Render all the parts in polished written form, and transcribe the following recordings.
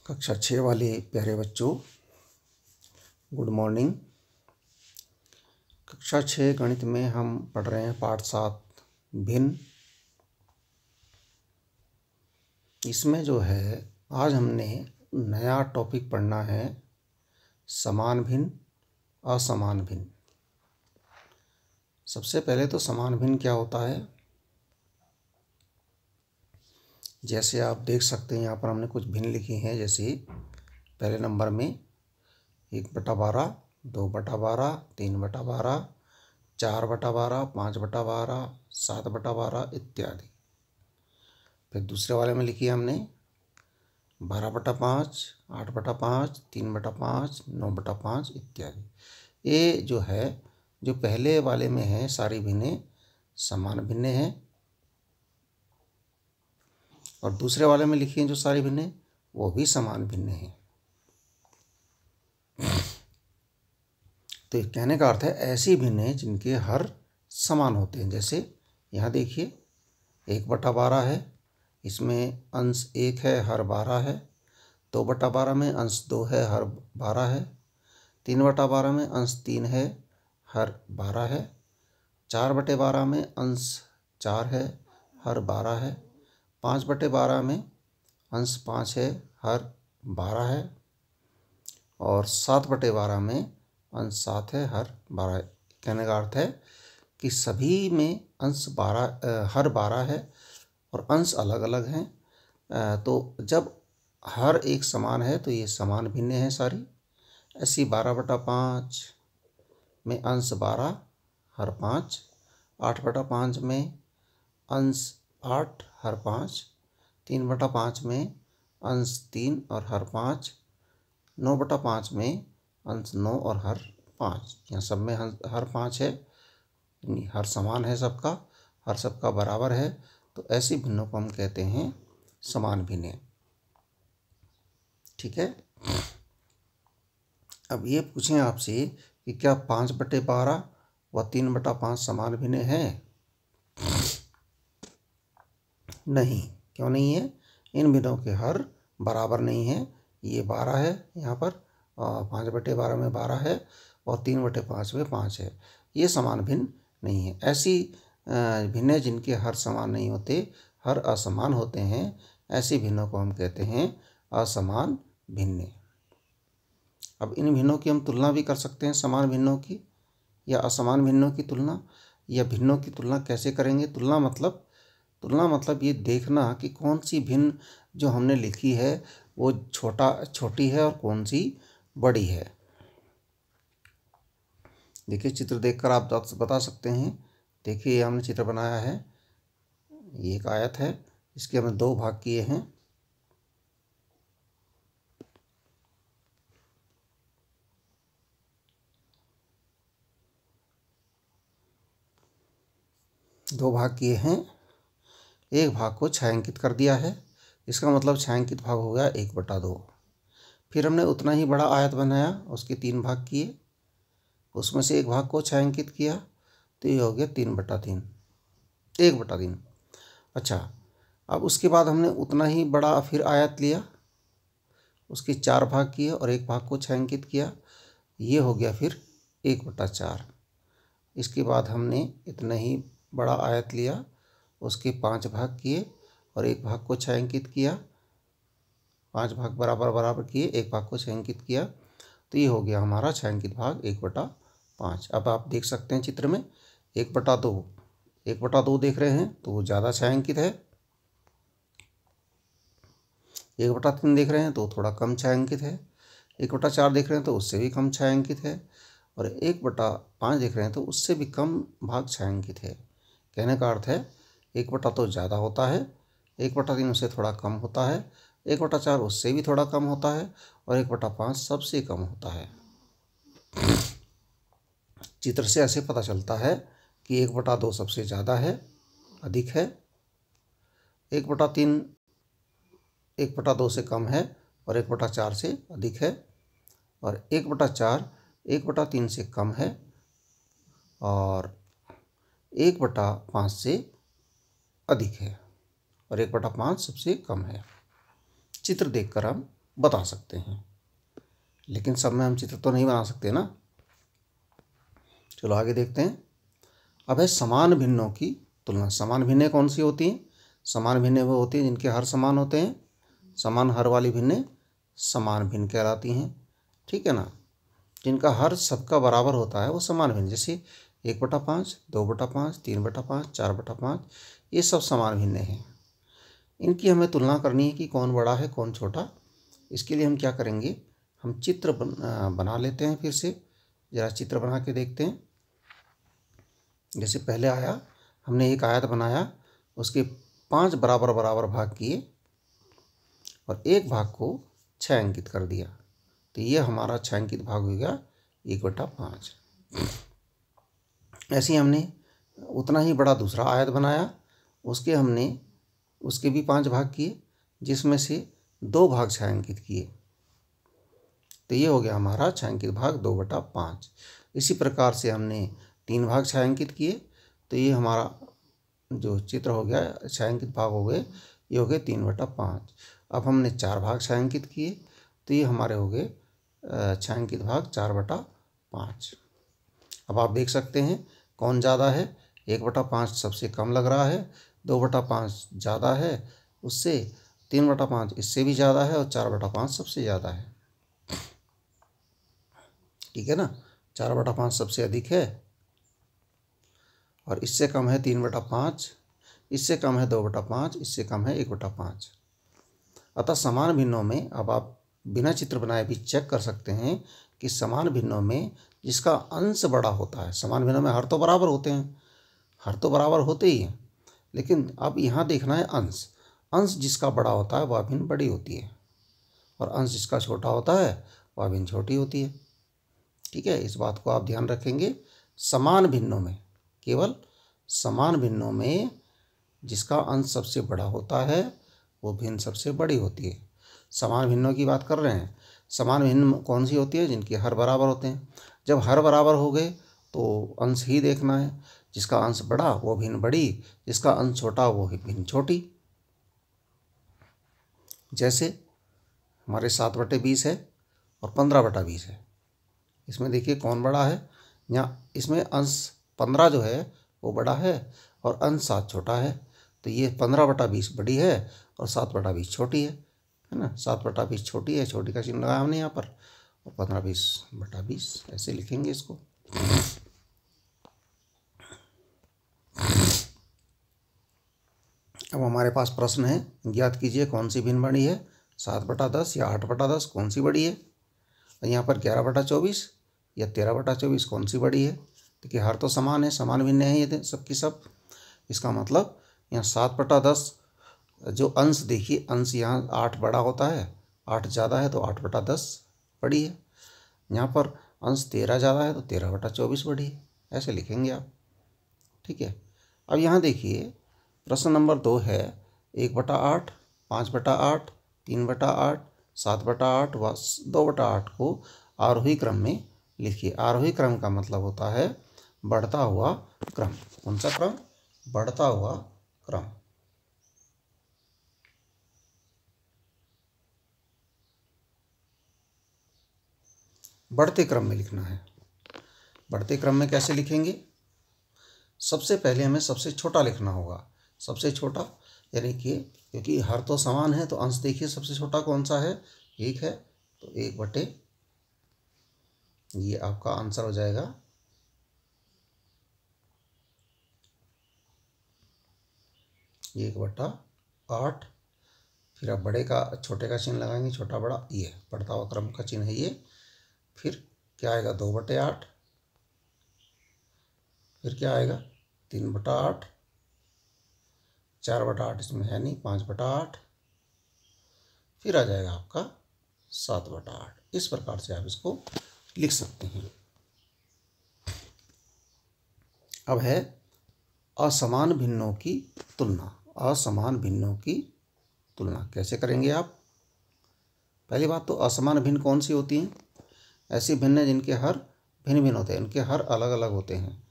कक्षा 6 वाले प्यारे बच्चों, गुड मॉर्निंग। कक्षा 6 गणित में हम पढ़ रहे हैं पाठ 7 भिन्न। इसमें जो है आज हमने नया टॉपिक पढ़ना है, समान भिन्न असमान भिन्न। सबसे पहले तो समान भिन्न क्या होता है, जैसे आप देख सकते हैं यहाँ पर हमने कुछ भिन्न लिखी हैं। जैसे पहले नंबर में 1/12, 2/12, 3/12, 4/12, 5/12, 7/12 इत्यादि। फिर दूसरे वाले में लिखी हमने 12/5, 8/5, 3/5, 9/5 इत्यादि। ये जो है, जो पहले वाले में है सारी भिन्नें समान भिन्नें हैं, और दूसरे वाले में लिखी हैं जो सारी भिन्नें वो भी समान भिन्नें हैं। तो कहने का अर्थ है ऐसी भिन्नें जिनके हर समान होते हैं। जैसे यहाँ देखिए 1/12 है, इसमें अंश 1 है, हर 12 है। 2/12 में अंश 2 है, हर 12 है। 3/12 में अंश 3 है, हर 12 है। 4/12 में अंश 4 है, हर 12 है। 5/12 में अंश 5 है, हर 12 है। और 7/12 में अंश 7 है, हर 12 है। कहने का अर्थ है कि सभी में अंश 12 हर 12 है और अंश अलग अलग हैं। तो जब हर एक समान है तो ये समान भिन्नें हैं सारी। ऐसी 12/5 में अंश 12, हर 5। 8/5 में अंश 8, हर 5। 3/5 में अंश 3 और हर 5। 9/5 में अंश 9 और हर 5। यहाँ सब में हर 5 है, हर समान है सबका, हर सबका बराबर है। तो ऐसी भिन्नों को हम कहते हैं समान भिन्नें। ठीक है। अब ये पूछें आपसे कि क्या 5/12 व 3/5 समान भिन्नें हैं? नहीं। क्यों नहीं है? इन भिन्नों के हर बराबर नहीं है। ये 12 है यहाँ पर, 5/12 में 12 है और 3/5 में 5 है। ये समान भिन्न नहीं है। ऐसी भिन्नें जिनके हर समान नहीं होते, हर असमान होते हैं, ऐसी भिन्नों को हम कहते हैं असमान भिन्नें। अब इन भिन्नों की हम तुलना भी कर सकते हैं, समान भिन्नों की या असमान भिन्नों की तुलना। या भिन्नों की तुलना कैसे करेंगे? तुलना मतलब ये देखना कि कौन सी भिन्न जो हमने लिखी है वो छोटी है और कौन सी बड़ी है। देखिए चित्र देखकर आप बता सकते हैं। देखिए ये हमने चित्र बनाया है, ये एक आयत है, इसके हमने 2 भाग किए हैं। एक भाग को छायांकित कर दिया है, इसका मतलब छायांकित भाग हो गया 1/2। फिर हमने उतना ही बड़ा आयत बनाया, उसके 3 भाग किए, उसमें से एक भाग को छायांकित किया, तो ये हो गया 3/3, 1/3। अच्छा, अब उसके बाद हमने उतना ही बड़ा फिर आयत लिया, उसके 4 भाग किए और एक भाग को छायांकित किया, ये हो गया फिर 1/4। इसके बाद हमने इतना ही बड़ा आयत लिया, उसके 5 भाग किए और एक भाग को छायांकित किया, 5 भाग बराबर किए, एक भाग को छायांकित किया, तो ये हो गया हमारा छायांकित भाग 1/5। अब आप देख सकते हैं चित्र में 1/2 देख रहे हैं तो वो ज़्यादा छायांकित है। 1/3 देख रहे हैं तो थोड़ा कम छायांकित है। 1/4 देख रहे हैं तो उससे भी कम छायांकित है। और 1/5 देख रहे हैं तो उससे भी कम भाग छायांकित है। कहने का अर्थ है 1/2 ज़्यादा होता है, 1/3 उससे थोड़ा कम होता है, 1/4 उससे भी थोड़ा कम होता है और 1/5 सबसे कम होता है। चित्र से ऐसे पता चलता है कि 1/2 सबसे ज़्यादा है, अधिक है। 1/3 1/2 से कम है और 1/4 से अधिक है। और 1/4 1/3 से कम है और 1/5 से अधिक है और 1/5 सबसे कम है। चित्र देखकर हम बता सकते हैं, लेकिन सब में हम चित्र तो नहीं बना सकते ना। चलो आगे देखते हैं। अब है समान भिन्नों की तुलना। समान भिन्नें कौन सी होती हैं? समान भिन्नें वो होती हैं जिनके हर समान होते हैं। समान हर वाली भिन्नें समान भिन्न कहलाती हैं, ठीक है ना। जिनका हर सबका बराबर होता है वो समान भिन्न, जैसे 1/5, 2/5, 3/5, 4/5, ये सब समान भिन्नें हैं। इनकी हमें तुलना करनी है कि कौन बड़ा है कौन छोटा। इसके लिए हम क्या करेंगे, हम चित्र बना लेते हैं। फिर से ज़रा चित्र बना के देखते हैं। जैसे पहले आया, हमने एक आयत बनाया, उसके 5 बराबर बराबर भाग किए और एक भाग को 6 अंकित कर दिया, तो ये हमारा 6 अंकित भाग हो गया 1/5। ऐसे ही हमने उतना ही बड़ा दूसरा आयत बनाया, उसके भी 5 भाग किए, जिसमें से 2 भाग 6 अंकित किए, तो ये हो गया हमारा 6 अंकित भाग 2/5। इसी प्रकार से हमने 3 भाग 6 अंकित किए, तो ये हमारा जो चित्र हो गया 6 अंकित भाग हो गए, ये हो गए 3/5। अब हमने 4 भाग 6 अंकित किए, तो ये हमारे हो गए 6 अंकित भाग 4/5। अब आप देख सकते हैं कौन ज़्यादा है। 1/5 सबसे कम लग रहा है, 2/5 ज़्यादा है उससे, 3/5 इससे भी ज़्यादा है और 4/5 सबसे ज़्यादा है, ठीक है ना। 4/5 सबसे अधिक है और इससे कम है 3/5, इससे कम है 2/5, इससे कम है 1/5। अतः समान भिन्नों में अब आप बिना चित्र बनाए भी चेक कर सकते हैं कि समान भिन्नों में जिसका अंश बड़ा होता है, समान भिन्नों में हर तो बराबर होते हैं, हर तो बराबर होते ही हैं, लेकिन अब यहाँ देखना है अंश। अंश जिसका बड़ा होता है वह भिन्न बड़ी होती है और अंश जिसका छोटा होता है वह भिन्न छोटी होती है, ठीक है। इस बात को आप ध्यान रखेंगे। समान भिन्नों में, केवल समान भिन्नों में जिसका अंश सबसे बड़ा होता है वो भिन्न सबसे बड़ी होती है। समान भिन्नों की बात कर रहे हैं। समान भिन्न कौन सी होती है? जिनके हर बराबर होते हैं। जब हर बराबर हो गए तो अंश ही देखना है, जिसका अंश बड़ा वो भिन्न बड़ी, जिसका अंश छोटा वो भिन्न छोटी। जैसे हमारे 7/20 है और 15/20 है, इसमें देखिए कौन बड़ा है। यहाँ इसमें अंश 15 जो है वो बड़ा है और अंश 7 छोटा है, तो ये 15/20 बड़ी है और 7/20 छोटी है ना। 7/20 छोटी है, छोटी का चिन्ह लगाया हमने यहाँ पर, और 15/20 ऐसे लिखेंगे इसको। अब हमारे पास प्रश्न है, ज्ञात कीजिए कौन सी भिन्न बड़ी है, 7/10 या 8/10 कौन सी बड़ी है। यहाँ पर 11/24 या 13/24 कौन सी बड़ी है। देखिए हर तो समान है, समान भिन्न है ये सबकी सब। इसका मतलब यहाँ 7/10 जो अंश, देखिए अंश यहाँ 8 बड़ा होता है, 8 ज़्यादा है तो 8/10 बड़ी है। यहाँ पर अंश 13 ज़्यादा है तो 13/24 बड़ी है, ऐसे लिखेंगे आप, ठीक है। अब यहाँ देखिए प्रश्न नंबर 2 है 1/8, 5/8, 3/8, 7/8 व 2/8 को आरोही क्रम में लिखिए। आरोही क्रम का मतलब होता है बढ़ता हुआ क्रम। कौन सा क्रम? बढ़ता हुआ क्रम। बढ़ते क्रम में लिखना है। बढ़ते क्रम में कैसे लिखेंगे? सबसे पहले हमें सबसे छोटा लिखना होगा। सबसे छोटा यानी कि क्योंकि हर तो समान है तो अंश देखिए सबसे छोटा कौन सा है, 1 है, तो 1/, ये आपका आंसर हो जाएगा 1/8। फिर आप बड़े का छोटे का चिन्ह लगाएंगे, छोटा बड़ा, ये बढ़ता हुआ क्रम का चिन्ह है ये। फिर क्या आएगा 2/8, फिर क्या आएगा 3/8, 4/8 इसमें है नहीं, 5/8, फिर आ जाएगा आपका 7/8। इस प्रकार से आप इसको लिख सकते हैं। अब है असमान भिन्नों की तुलना। असमान भिन्नों की तुलना कैसे करेंगे आप? पहली बात तो असमान भिन्न कौन सी होती हैं? ऐसी भिन्न जिनके हर भिन्न भिन्न होते हैं, इनके हर अलग अलग होते हैं।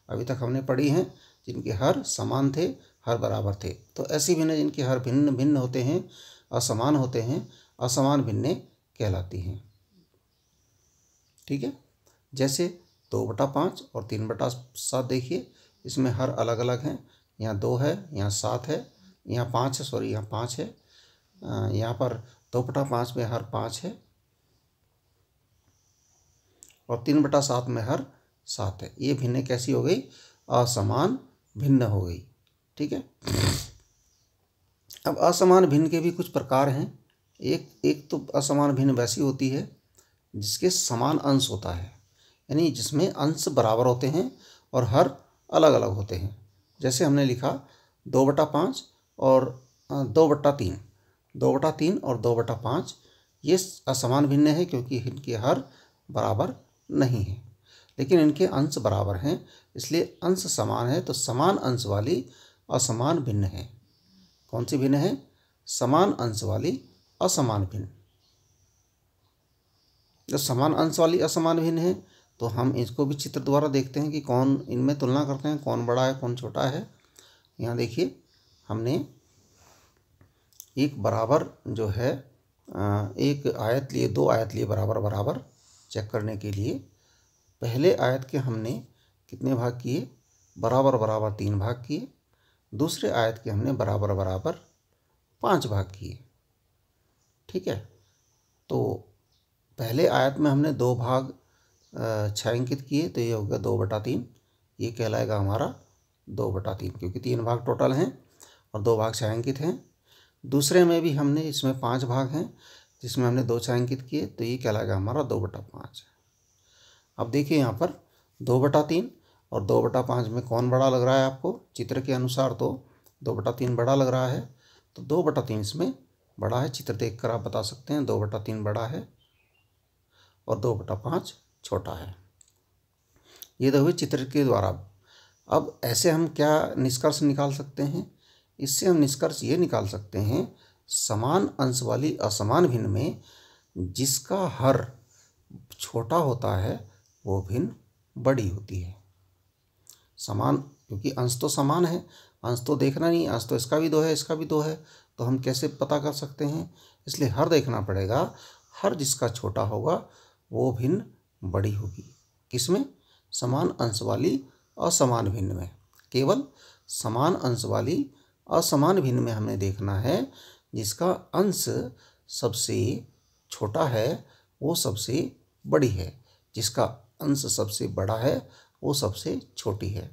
अभी तक हमने पढ़ी हैं जिनके हर समान थे, हर बराबर थे। तो ऐसी भिन्न जिनके हर भिन्न भिन्न होते हैं, असमान होते हैं, असमान भिन्नें कहलाती हैं। ठीक है, जैसे 2/5 और 3/7 देखिए, इसमें हर अलग अलग हैं। यहाँ 2 है, यहाँ 7 है, यहाँ 5 है, सॉरी यहाँ 5 है, यहाँ पर 2/5 में हर 5 है और 3/7 में हर 7 है। ये भिन्नें कैसी हो गई? असमान भिन्न हो गई। ठीक है, अब असमान भिन्न के भी कुछ प्रकार हैं। एक तो असमान भिन्न वैसी होती है जिसके समान अंश होता है, यानी जिसमें अंश बराबर होते हैं और हर अलग अलग होते हैं। जैसे हमने लिखा 2/5 और 2/3, 2/3 और 2/5 ये असमान भिन्न है क्योंकि इनके हर बराबर नहीं है, लेकिन इनके अंश बराबर हैं, इसलिए अंश समान है। तो समान अंश वाली असमान भिन्न है। कौन सी भिन्न है? समान अंश वाली असमान भिन्न। जब समान अंश वाली असमान भिन्न है तो हम इसको भी चित्र द्वारा देखते हैं कि कौन, इनमें तुलना करते हैं कौन बड़ा है कौन छोटा है। यहाँ देखिए, हमने एक बराबर जो है एक आयत लिए, 2 आयत लिए बराबर बराबर चेक करने के लिए। पहले आयत के हमने कितने भाग किए? बराबर बराबर 3 भाग किए। दूसरे आयत के हमने बराबर बराबर 5 भाग किए। ठीक है, तो पहले आयत में हमने 2 भाग छायांकित किए, तो ये हो गया 2/3। ये कहलाएगा हमारा 2/3, क्योंकि 3 भाग टोटल हैं और 2 भाग छायांकित हैं। दूसरे में भी हमने, इसमें 5 भाग हैं जिसमें हमने 2 छायांकित किए, तो ये कहलाएगा हमारा 2/5। अब देखिए यहाँ पर 2/3 और 2/5 में कौन बड़ा लग रहा है आपको? चित्र के अनुसार तो 2/3 बड़ा लग रहा है, तो 2/3 इसमें बड़ा है। चित्र देखकर आप बता सकते हैं 2/3 बड़ा है और 2/5 छोटा है। ये तो हुए चित्र के द्वारा। अब ऐसे हम क्या निष्कर्ष निकाल सकते हैं? इससे हम निष्कर्ष ये निकाल सकते हैं, समान अंश वाली असमान भिन्न में जिसका हर छोटा होता है वो भिन्न बड़ी होती है। समान, क्योंकि अंश तो समान है, अंश तो देखना नहीं, अंश तो इसका भी 2 है इसका भी 2 है, तो हम कैसे पता कर सकते हैं? इसलिए हर देखना पड़ेगा। हर जिसका छोटा होगा वो भिन्न बड़ी होगी। किसमें? समान अंश वाली असमान भिन्न में। केवल समान अंश वाली असमान भिन्न में हमें देखना है जिसका अंश सबसे छोटा है वो सबसे बड़ी है, जिसका अंश सबसे बड़ा है वो सबसे छोटी है।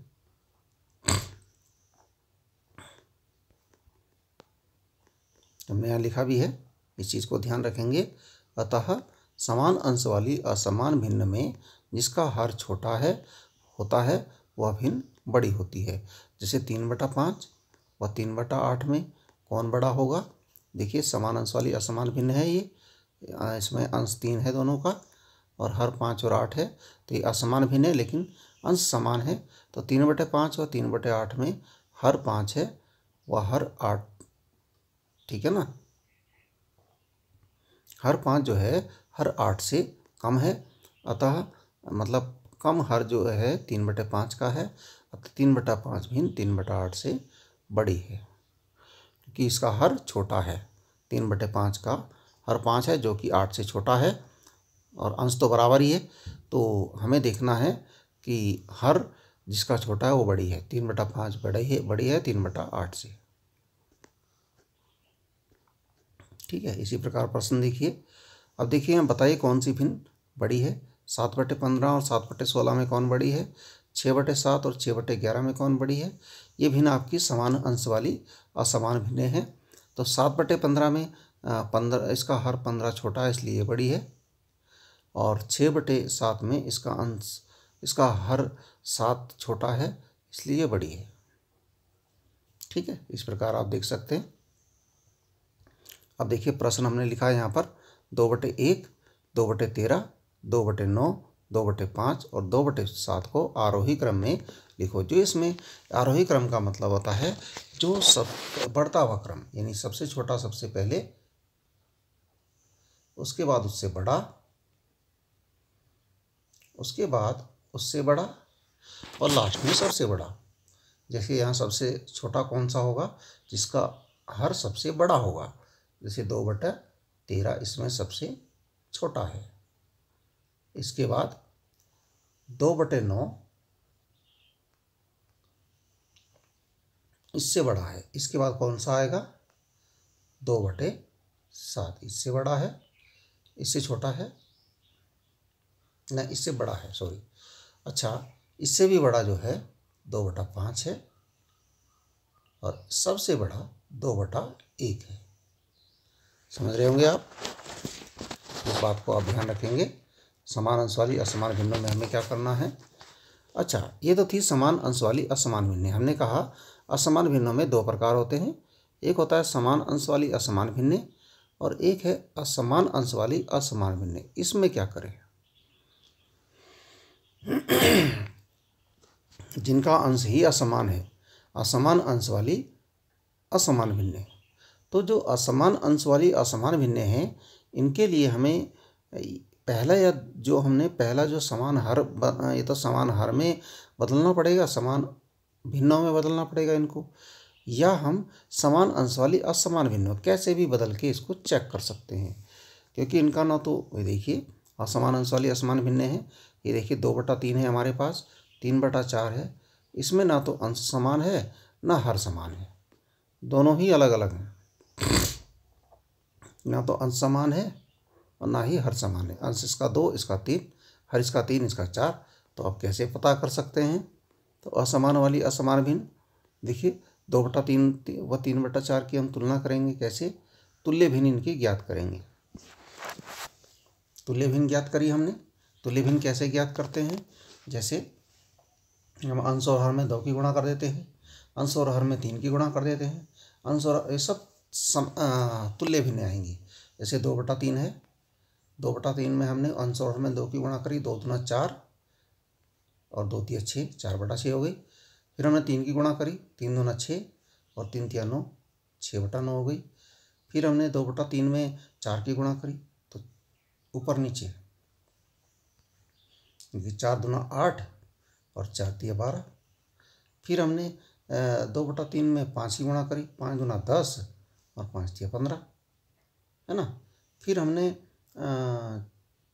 हमने यहाँ लिखा भी है, इस चीज़ को ध्यान रखेंगे। अतः समान अंश वाली असमान भिन्न में जिसका हर छोटा है होता है वह भिन्न बड़ी होती है। जैसे 3/5 व 3/8 में कौन बड़ा होगा? देखिए, समान अंश वाली असमान भिन्न है ये, इसमें अंश 3 है दोनों का और हर 5 और 8 है, तो ये असमान भिन्न है लेकिन अंश समान है। तो 3/5 और 3/8 में हर 5 है व हर 8, ठीक है ना, हर 5 जो है हर 8 से कम है। अतः मतलब कम हर जो है 3/5 का है, अतः 3/5 भिन्न 3/8 से बड़ी है, क्योंकि इसका हर छोटा है। 3/5 का हर 5 है जो कि 8 से छोटा है और अंश तो बराबर ही है, तो हमें देखना है कि हर जिसका छोटा है वो बड़ी है। 3/5 बड़ी है 3/8 से। ठीक है, इसी प्रकार प्रश्न देखिए। अब देखिए, हम बताइए कौन सी भिन्न बड़ी है? 7/15 और 7/16 में कौन बड़ी है? 6/7 और 6/11 में कौन बड़ी है? ये भिन्न आपकी समान अंश वाली असमान भिन्नें हैं। तो 7/15 में 15, इसका हर 15 छोटा है इसलिए ये बड़ी है, और 6/7 में इसका अंश, इसका हर 7 छोटा है इसलिए ये बड़ी है। ठीक है, इस प्रकार आप देख सकते हैं। अब देखिए, प्रश्न हमने लिखा है यहाँ पर 2/1, 2/13, 2/9, 2/5 और 2/7 को आरोही क्रम में लिखो। जो इसमें आरोही क्रम का मतलब होता है जो सब बढ़ता हुआ क्रम, यानी सबसे छोटा सबसे पहले, उसके बाद उससे बड़ा, उसके बाद उससे बड़ा और लास्ट में सबसे बड़ा। जैसे यहाँ सबसे छोटा कौन सा होगा? जिसका हर सबसे बड़ा होगा। जैसे 2/5 13 इसमें सबसे छोटा है। इसके बाद 2/9 इससे बड़ा है। इसके बाद कौन सा आएगा? 2/7 इससे बड़ा है, इससे छोटा है, नहीं इससे बड़ा है, सॉरी। अच्छा, इससे भी बड़ा जो है 2/5 है और सबसे बड़ा 2/1 है। समझ रहे होंगे आप? इस बात को आप ध्यान रखेंगे। समान अंश वाली असमान भिन्नों में हमें क्या करना है। अच्छा, ये तो थी समान अंश वाली असमान भिन्नें। हमने कहा असमान भिन्नों में 2 प्रकार होते हैं। एक होता है समान अंश वाली असमान भिन्नें और एक है असमान अंश वाली असमान भिन्नें। इसमें क्या करें? जिनका अंश ही असमान है, असमान अंश वाली असमान भिन्नें। तो जो असमान अंश वाली असमान भिन्नें हैं, इनके लिए हमें पहला जो समान हर, ये तो समान हर में बदलना पड़ेगा, समान भिन्नों में बदलना पड़ेगा इनको, या हम समान अंश वाली असमान भिन्नों कैसे भी बदल के इसको चेक कर सकते हैं। क्योंकि इनका ना तो ये देखिए असमान अंश वाली असमान भिन्नें हैं, ये देखिए 2/3 है हमारे पास, 3/4 है। इसमें ना तो अंश समान है ना हर समान है, दोनों ही अलग अलग हैं। ना तो अंश समान है और ना ही हर समान है। अंश इसका 2, इसका 3, हर इसका 3, इसका 4। तो आप कैसे पता कर सकते हैं? तो असमान वाली असमान भिन्न, देखिए 2/3 व 3/4 की हम तुलना करेंगे। कैसे? तुल्य भिन्न इनकी ज्ञात करेंगे। तुल्य भिन्न ज्ञात करी हमने। तुल्य भिन्न कैसे ज्ञात करते हैं? जैसे हम अंश और हर में 2 की गुणा कर देते हैं, अंश और हर में 3 की गुणा कर देते हैं, अंश और ये सब तुल्य भिन्न आएंगी। जैसे 2/3 है, 2/3 में हमने अंश और हर में 2 की गुणा करी, 2 दूना 4 और 2 तिया 6, 4/6 हो गई। फिर हमने 3 की गुणा करी, 3 दूना 6 और 3 तिया 9, 6/9 हो गई। फिर हमने 2/3 में 4 की गुणा करी, तो ऊपर नीचे, क्योंकि 4 दूना 8 और 4 तिया 12। फिर हमने 2/3 में 5 की गुणा करी, 5 दूना 10 और 5 तिया 15, है ना। फिर हमने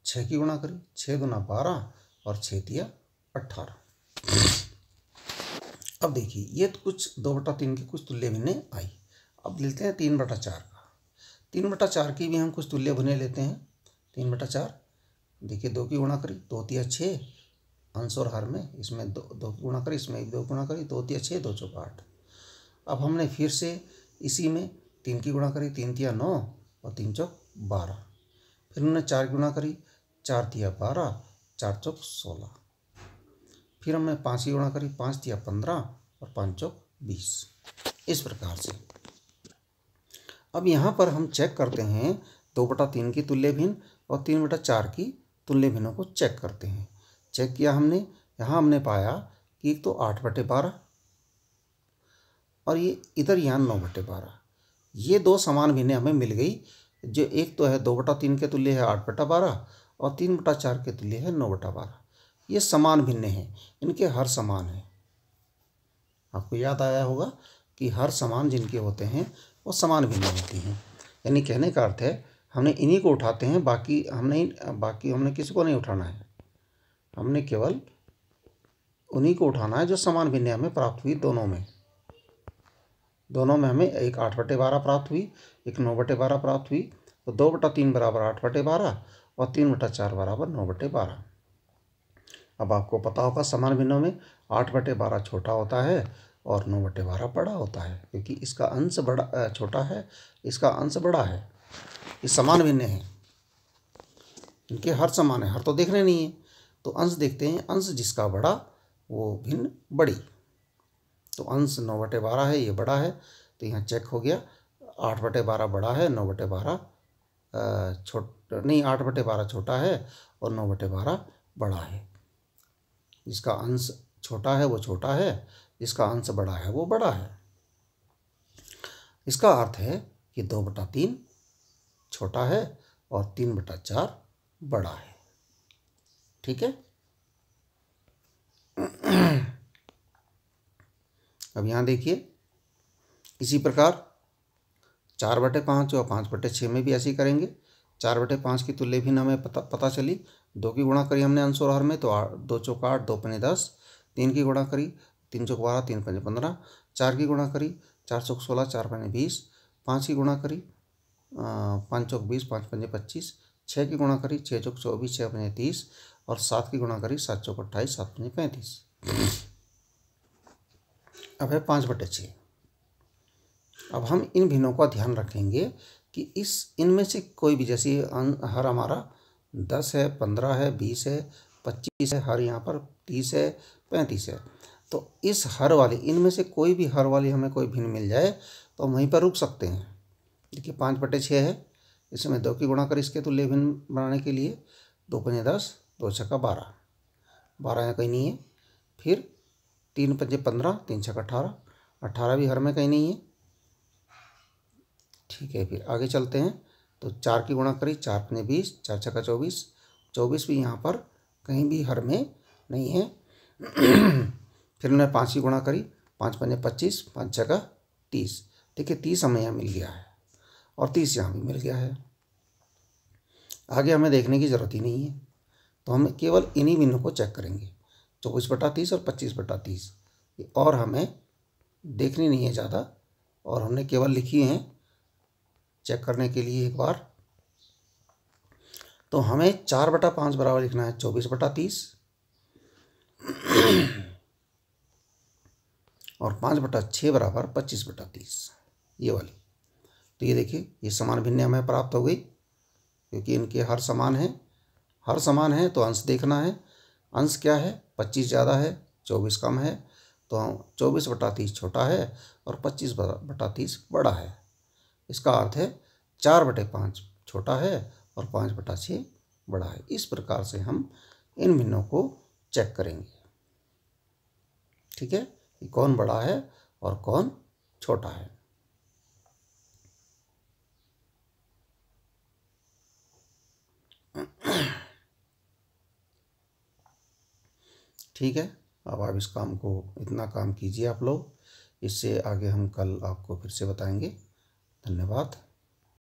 6 की गुणा करी, 6 दूना 12 और 6 तिया 18। अब देखिए ये तो कुछ 2/3 की कुछ तुल्य भिन्नें आई। अब लेते हैं 3/4 का। 3/4 की भी हम कुछ तुल्य भिन्नें लेते हैं। 3/4 देखिए 2 की गुणा करी, 2 तिया 6, अंश और हर में इसमें 2 की गुणा करी, इसमें 1 2 गुणा करी, 2 तिया 6, 2 चौका 8। अब हमने फिर से इसी में 3 की गुणा करी, 3 तिया 9 और 3 चौक 12। फिर हमने 4 की गुणा करी, 4 तिया 12, 4 चौक 16। फिर हमने 5 की गुणा करी, 5 तिया 15 और 5 चौक 20। इस प्रकार से अब यहाँ पर हम चेक करते हैं 2/3 की तुल्य भिन्न और 3/4 की तुल्य भिन्नों को चेक करते हैं। चेक किया हमने, यहाँ हमने पाया कि एक तो 8/12 और ये इधर यहाँ 9/12। ये 2 समान भिन्नें हमें मिल गई। जो एक तो है 2/3 के तुल्य है 8/12 और 3/4 के तुल्य है 9/12। ये समान भिन्नें हैं, इनके हर समान है। आपको याद आया होगा कि हर समान जिनके होते हैं वो समान भिन्नें होती हैं। यानी कहने का अर्थ है हमने इन्हीं को उठाते हैं, बाकी हमने किसी को नहीं उठाना है। हमने केवल उन्हीं को उठाना है जो समान भिन्नें हमें प्राप्त हुई। दोनों में हमें एक 8/12 प्राप्त हुई, एक 9/12 प्राप्त हुई। तो 2/3 बराबर 8/12 और 3/4 बराबर 9/12। अब आपको पता होगा समान भिन्नों में 8/12 छोटा होता है और 9/12 बड़ा होता है, क्योंकि इसका अंश बड़ा छोटा है, इसका अंश बड़ा है। ये समान भिन्न हैं, इनके हर समान है। हर तो देखने नहीं है, तो अंश देखते हैं। अंश जिसका बड़ा वो भिन्न बड़ी। तो अंश 9/12 है, ये बड़ा है, तो यहाँ चेक हो गया। 8/12 बड़ा है, 9/12 नहीं, 8/12 छोटा है और 9/12 बड़ा है। जिसका अंश छोटा है वो छोटा है, जिसका अंश बड़ा है वो बड़ा है। इसका अर्थ है कि 2/3 छोटा है और 3/4 बड़ा है। ठीक है। अब यहाँ देखिए, इसी प्रकार 4/5 और 5/6 में भी ऐसे ही करेंगे। 4/5 की तुल्य भिन्न हमें पता चली। 2 की गुणा करी हमने अंश और हर में, तो 2 चौका 8, 2 पंजे 10। 3 की गुणा करी, 3 चौक 12, 3 पंजे 15। 4 की गुणा करी, 4 चौक 16, 4 पंजे 20। 5 की गुणा करी, 5 चौक 20, 5 पंजे 25। 6 की गुणा करी, 6 चौक 24, 6 पंजे 30। और 7 की गुणा करी, 7 चौक 28, 7 पंजे 35। अब है 5/6। अब हम इन भिन्नों का ध्यान रखेंगे कि इनमें से कोई भी, जैसे हर हमारा 10 है, 15 है, 20 है, 25 है, हर यहाँ पर 30 है, 35 है। तो इस हर वाली, इनमें से कोई भी हर वाली हमें कोई भिन्न मिल जाए तो हम वहीं पर रुक सकते हैं। देखिए 5/6 है, इसमें 2 की गुणा कर इसके तुल्य भिन्न बनाने के लिए 2 पंजे 10, 2 छक्का 12, 12 यहाँ कहीं नहीं है। फिर 3 पंजे 15, 3 छक्का 18, 18 भी हर में कहीं नहीं है। ठीक है, फिर आगे चलते हैं। तो 4 की गुणा करी, 4 पंजे 20, 4 छक्का 24, 24 भी यहाँ पर कहीं भी हर में नहीं है। फिर हमने 5 की गुणा करी, 5 पंजे 25, 5 छक्का 30। देखिए 30 हमें यहाँ मिल गया है और 30 यहाँ भी मिल गया है। आगे हमें देखने की ज़रूरत ही नहीं है, तो हम केवल इन्हीं भिन्नों को चेक करेंगे, 24/30 और 25/30। और हमें देखनी नहीं है ज़्यादा, और हमने केवल लिखी हैं चेक करने के लिए एक बार। तो हमें 4/5 बराबर लिखना है 24/30 और 5/6 बराबर 25/30, ये वाली। तो ये देखिए, ये समान भिन्न हमें प्राप्त हो गई, क्योंकि इनके हर समान है। हर समान है तो अंश देखना है। अंश क्या है, 25 ज़्यादा है, 24 कम है। तो 24/30 छोटा है और 25/30 बड़ा है। इसका अर्थ है 4/5 छोटा है और 5/6 बड़ा है। इस प्रकार से हम इन भिन्नों को चेक करेंगे। ठीक है, कि कौन बड़ा है और कौन छोटा है। ठीक है, अब आप इस काम को, इतना काम कीजिए आप लोग। इससे आगे हम कल आपको फिर से बताएंगे। धन्यवाद।